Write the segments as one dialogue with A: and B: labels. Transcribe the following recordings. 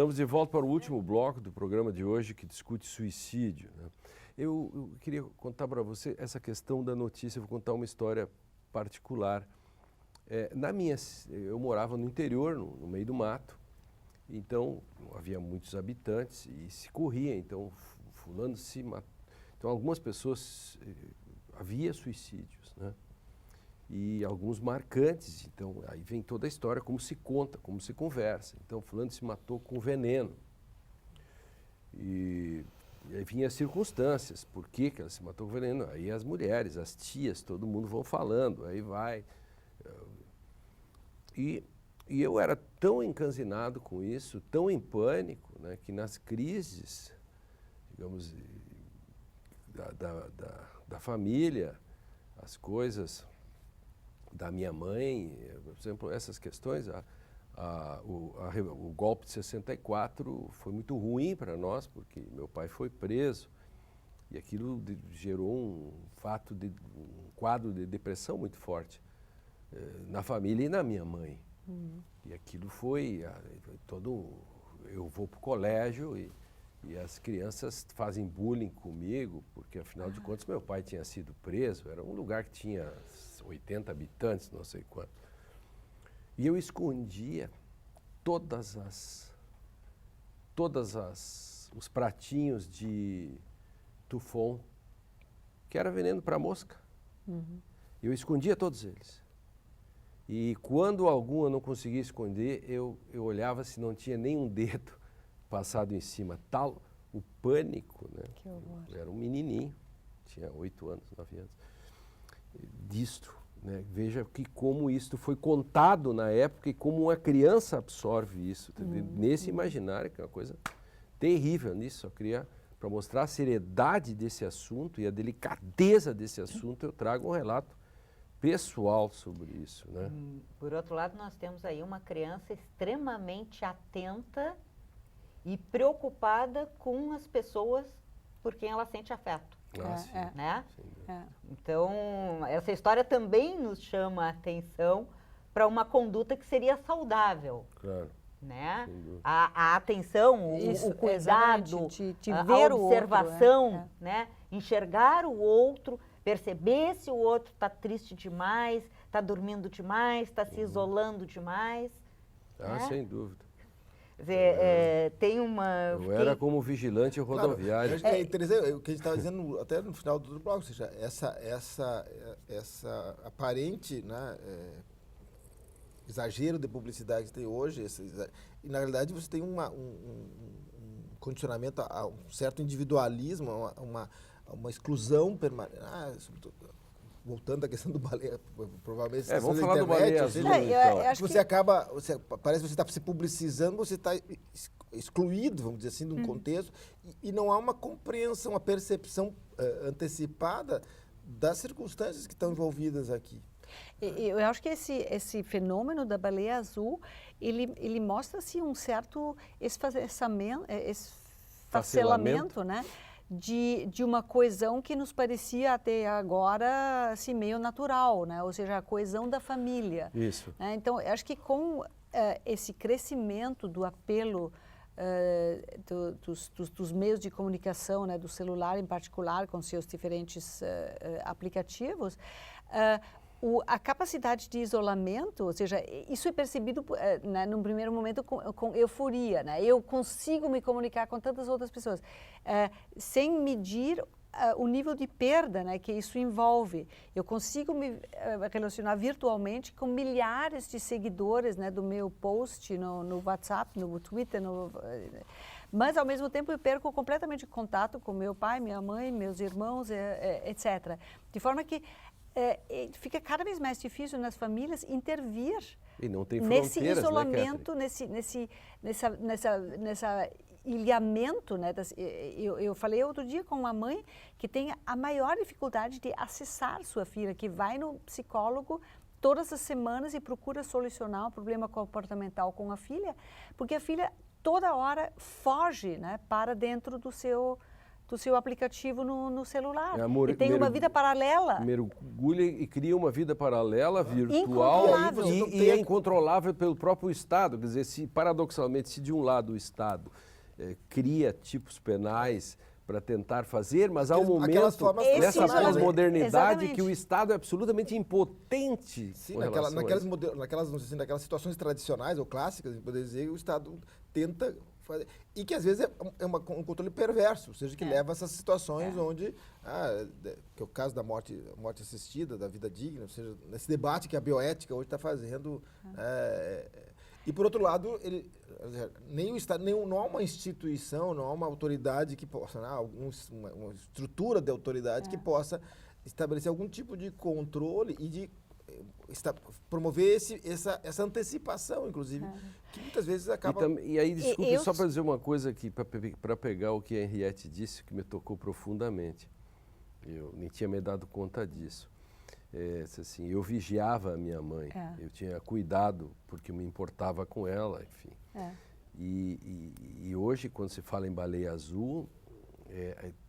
A: Estamos de volta para o último bloco do programa de hoje que discute suicídio, né? Eu queria contar para você essa questão da notícia, vou contar uma história particular. Eu morava no interior, no meio do mato, então havia muitos habitantes e se corria, então fulano se matou. Então algumas pessoas, havia suicídios, né? E alguns marcantes, então aí vem toda a história, como se conta, como se conversa. Então fulano se matou com veneno. E aí vinha as circunstâncias, por que ela se matou com veneno? Aí as mulheres, as tias, todo mundo vão falando, aí vai. E eu era tão encanzinado com isso, tão em pânico, né, que nas crises, digamos, da família, as coisas da minha mãe, por exemplo, essas questões, o golpe de 64 foi muito ruim para nós, porque meu pai foi preso e aquilo gerou um quadro de depressão muito forte na família e na minha mãe. E aquilo foi eu vou para o colégio e as crianças fazem bullying comigo, porque afinal de contas meu pai tinha sido preso, era um lugar que tinha 80 habitantes, não sei quanto. E eu escondia os pratinhos de Tufon, que era veneno para mosca. Eu escondia todos eles. E quando algum eu não conseguia esconder, eu olhava se não tinha nenhum dedo passado em cima. Tal o pânico, né?
B: Que horror.
A: Eu era um menininho, tinha 8 anos, 9 anos. Disto, né? Veja como isto foi contado na época e como uma criança absorve isso. Nesse imaginário, que é uma coisa terrível nisso, só queria, para mostrar a seriedade desse assunto e a delicadeza desse assunto, eu trago um relato pessoal sobre isso, né?
C: Por outro lado, nós temos aí uma criança extremamente atenta e preocupada com as pessoas por quem ela sente afeto, né? Então, essa história também nos chama a atenção para uma conduta que seria saudável.
A: Claro.
C: Né? A atenção,
B: Isso,
C: o cuidado,
B: de
C: a
B: ver
C: observação,
B: o outro,
C: né? Enxergar o outro, perceber se o outro está triste demais, está dormindo demais, está se isolando demais. Né?
A: Sem dúvida.
C: Tem uma...
A: Eu era como vigilante rodoviário.
D: Claro, é interessante o que a gente estava dizendo até no final do bloco, ou seja, essa aparente, né, exagero de publicidade que tem hoje, e na realidade você tem um condicionamento a um certo individualismo, uma exclusão permanente. Voltando à questão do baleia, provavelmente...
A: vamos falar do baleia azul, então.
D: Parece que você está se publicizando, você está excluído, vamos dizer assim, de um contexto, e não há uma compreensão, uma percepção antecipada das circunstâncias que estão envolvidas aqui.
B: Eu acho que esse fenômeno da baleia azul, ele mostra assim, um certo esfacelamento, né? De uma coesão que nos parecia até agora assim, meio natural, né? Ou seja, a coesão da família.
A: Isso.
B: Né? Então, eu acho que com esse crescimento do apelo dos meios de comunicação, né? Do celular em particular, com seus diferentes aplicativos, a capacidade de isolamento, ou seja, isso é percebido, né, num primeiro momento com euforia, né? Eu consigo me comunicar com tantas outras pessoas, sem medir o nível de perda, né, que isso envolve. Eu consigo me relacionar virtualmente com milhares de seguidores, né, do meu post no WhatsApp, no Twitter, mas ao mesmo tempo eu perco completamente contato com meu pai, minha mãe, meus irmãos, etc. De forma que fica cada vez mais difícil nas famílias intervir
A: e não tem
B: nesse
A: isolamento,
B: né, nessa ilhamento, né? Eu falei outro dia com uma mãe que tem a maior dificuldade de acessar sua filha, que vai no psicólogo todas as semanas e procura solucionar o problema comportamental com a filha, porque a filha toda hora foge, né, para dentro do seu do seu aplicativo no celular.
A: É,
B: e tem uma vida paralela.
A: Mergulha e cria uma vida paralela, virtual,
B: Incontrolável.
A: e é incontrolável pelo próprio Estado. Quer dizer, paradoxalmente, se de um lado o Estado cria tipos penais para tentar fazer, mas há um momento nessa pós-modernidade que o Estado é absolutamente impotente.
D: Sim, naquelas situações tradicionais ou clássicas, poder dizer, o Estado tenta fazer, e que às vezes é um controle perverso, ou seja, que leva a essas situações onde, que é o caso da morte assistida, da vida digna, ou seja, nesse debate que a bioética hoje está fazendo. E, por outro lado, nem o Estado, não há uma instituição, não há uma autoridade que possa, uma estrutura de autoridade que possa estabelecer algum tipo de controle e de promover essa antecipação, inclusive, que muitas vezes acaba...
A: E aí, desculpe, só para dizer uma coisa aqui, para pegar o que a Henriette disse, que me tocou profundamente. Eu nem tinha me dado conta disso. Assim, eu vigiava a minha mãe, eu tinha cuidado porque me importava com ela, enfim. E hoje, quando se fala em baleia azul,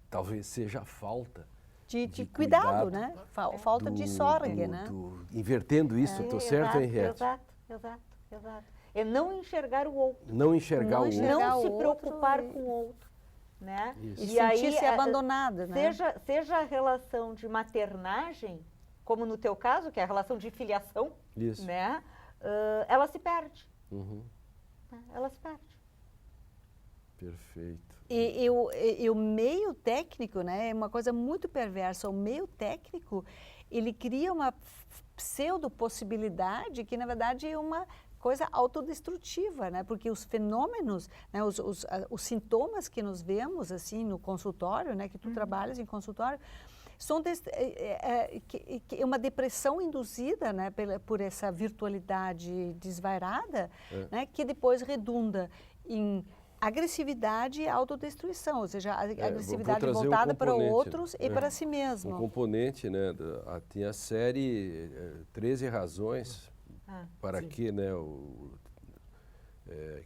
A: talvez seja a falta
B: de cuidado, né? Falta de sorgue, né?
A: Invertendo isso, estou certo, Henriette?
C: Exato. É não enxergar o outro.
A: Não enxergar o outro.
C: Não se preocupar com o outro. Né?
B: E sentir-se abandonada, né?
C: Seja a relação de maternagem, como no teu caso, que é a relação de filiação, né? Ela se perde. Ela se perde.
A: Perfeito.
B: E o meio técnico, né, é uma coisa muito perversa. O meio técnico, ele cria uma pseudo-possibilidade que, na verdade, é uma coisa autodestrutiva, né? Porque os fenômenos, né, os sintomas que nós vemos assim no consultório, né, que tu trabalhas em consultório, são uma depressão induzida, né, por essa virtualidade desvairada, né, que depois redunda em agressividade e autodestruição, ou seja, a agressividade voltada para outros e para si mesmo.
A: Um componente, né, tem a série 13 razões para que, né,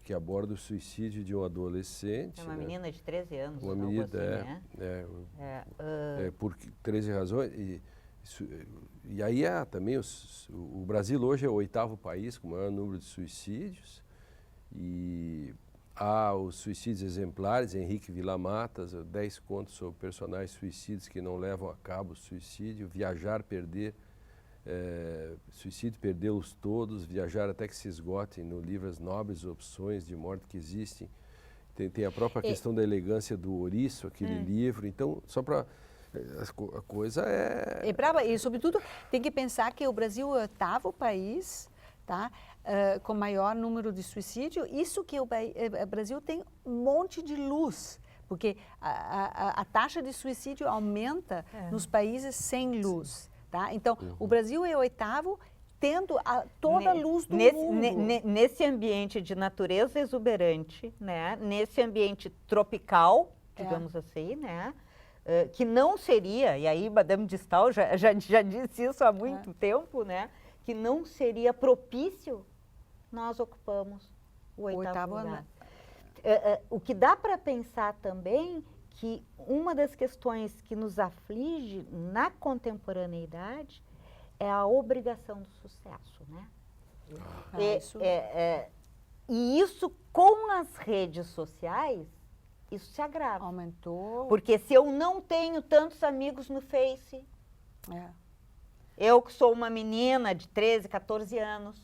A: que aborda o suicídio de um adolescente.
C: É uma menina de 13 anos.
A: Uma menina, por 13 razões. E aí também o Brasil hoje é o 8º país com o maior número de suicídios. E há os suicídios exemplares, Henrique Villamatas, 10 contos sobre personagens suicidas que não levam a cabo o suicídio, Viajar, Perder, Suicídio, Perdê-los Todos, Viajar até que se esgotem, no livro As Nobres Opções de Morte que Existem. Tem a própria questão da elegância do ouriço, aquele livro. Então, só para... A coisa é
B: brava. E, sobretudo, tem que pensar que o Brasil é o 8º país, tá? Com maior número de suicídio. Isso que o Brasil tem um monte de luz, porque a taxa de suicídio aumenta nos países sem luz. Tá? Então, o Brasil é o 8º, tendo toda a luz do mundo.
C: Nesse ambiente de natureza exuberante, né? Nesse ambiente tropical, digamos assim, né? Que não seria, e aí Madame de Staël já disse isso há muito tempo, né? Que não seria propício, nós ocupamos o 8º lugar. O que dá para pensar também que uma das questões que nos aflige na contemporaneidade é a obrigação do sucesso, né? E isso com as redes sociais, isso se agrava.
B: Aumentou.
C: Porque se eu não tenho tantos amigos no Face, eu que sou uma menina de 13, 14 anos,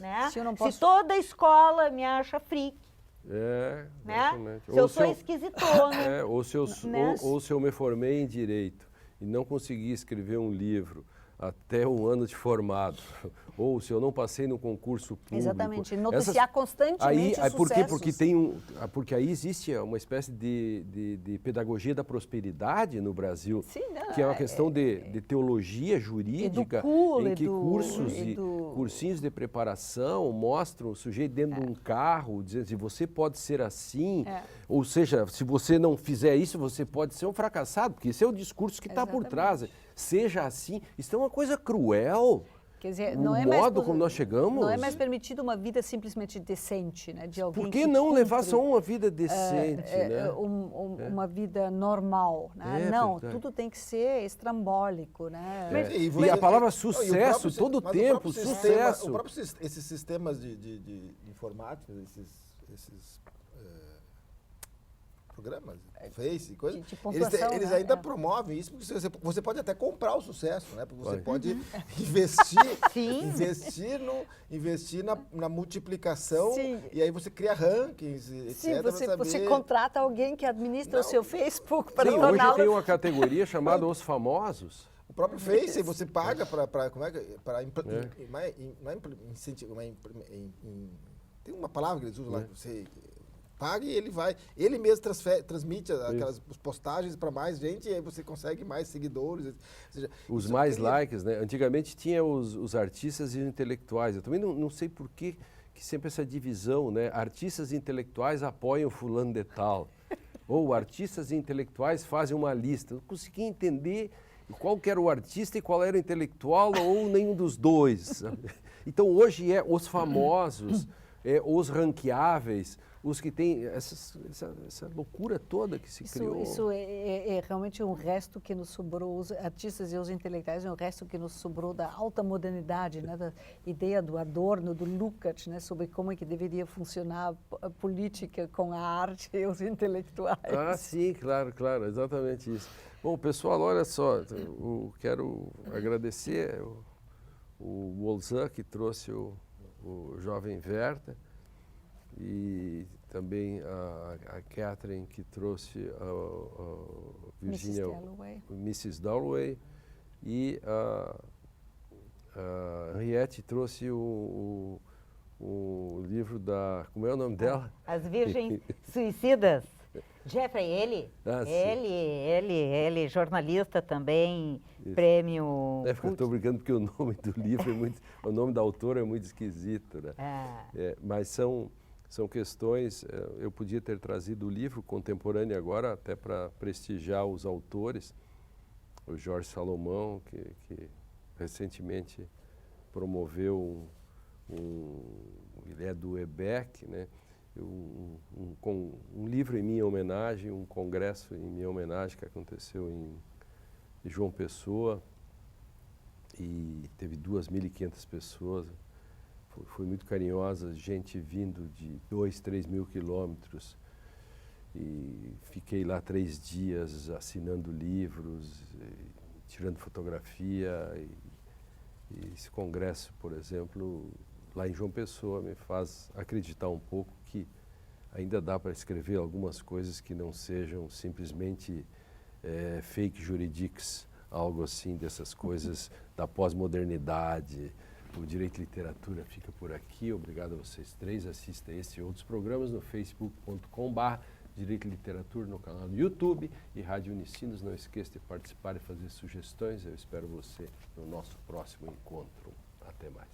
C: né? Se toda a escola me acha freak, né? Se eu sou esquisitona.
A: Ou se eu me formei em Direito e não consegui escrever um livro até um ano de formado, ou se eu não passei no concurso público.
B: Exatamente, noticiar constantemente os sucessos.
A: Porque aí existe uma espécie de pedagogia da prosperidade no Brasil, que é uma questão de teologia jurídica, em que cursinhos de preparação mostram o sujeito dentro de um carro, dizendo assim, você pode ser assim, ou seja, se você não fizer isso, você pode ser um fracassado, porque esse é o discurso que está por trás. Seja assim, isso é uma coisa cruel.
B: Quer dizer,
A: o
B: não é
A: modo
B: mais,
A: como nós chegamos...
B: Não é mais permitido uma vida simplesmente decente, né? De alguém
A: Por que não
B: cumpre,
A: levar só uma vida decente, né?
B: uma vida normal, né? Não,
A: verdade.
B: tudo tem que ser estrambólico, né?
A: E a palavra sucesso, todo o tempo, sucesso.
D: Esses sistemas de informática, esses programas, Face, coisa, eles ainda promovem isso, porque você pode até comprar o sucesso, né? Porque você pode investir na multiplicação. Sim. E aí você cria rankings, etc.
B: Sim, você contrata alguém que administra o seu Facebook para torná-lo...
A: Hoje tem uma categoria chamada Os Famosos.
D: O próprio Face, você paga para incentivar... Tem uma palavra que eles usam lá, que você... paga e ele mesmo transmite as postagens para mais gente e aí você consegue mais seguidores. Ou seja,
A: os mais likes, né? Antigamente tinha os artistas e os intelectuais. Eu também não sei por que sempre essa divisão, né? Artistas e intelectuais apoiam fulano de tal. Ou artistas e intelectuais fazem uma lista. Eu não consegui entender qual que era o artista e qual era o intelectual ou nenhum dos dois. Então hoje é os famosos, os ranqueáveis, os que têm essa loucura toda que se criou.
B: Isso é realmente um resto que nos sobrou, os artistas e os intelectuais, é um resto que nos sobrou da alta modernidade, né, da ideia do Adorno, do Lukács, né, sobre como é que deveria funcionar a política com a arte e os intelectuais.
A: Ah, sim, claro, exatamente isso. Bom, pessoal, olha só, eu quero agradecer o Wolzan, que trouxe o jovem Werther, e também a Catherine, que trouxe a Virginia, Mrs. Dalloway, e a Henriette trouxe o livro da... Como é o nome dela?
C: As Virgens Suicidas. Jeffrey, ele, jornalista também, isso. Prêmio...
A: Eu estou brincando porque o nome do livro o nome da autora é muito esquisito, né? Mas são questões, eu podia ter trazido o livro contemporâneo agora, até para prestigiar os autores, o Jorge Salomão, que recentemente promoveu ele é do EBEC, né? Um livro em minha homenagem, um congresso em minha homenagem que aconteceu em João Pessoa, e teve 2.500 pessoas. Foi muito carinhosa, gente vindo de 2, 3 mil quilômetros, e fiquei lá 3 dias assinando livros, tirando fotografia, e esse congresso, por exemplo, lá em João Pessoa, me faz acreditar um pouco que ainda dá para escrever algumas coisas que não sejam simplesmente fake juridics, algo assim, dessas coisas da pós-modernidade. O Direito e Literatura fica por aqui. Obrigado a vocês 3. Assista esse e outros programas no facebook.com/Direito e Literatura, no canal do YouTube e Rádio Unicinos. Não esqueça de participar e fazer sugestões. Eu espero você no nosso próximo encontro. Até mais.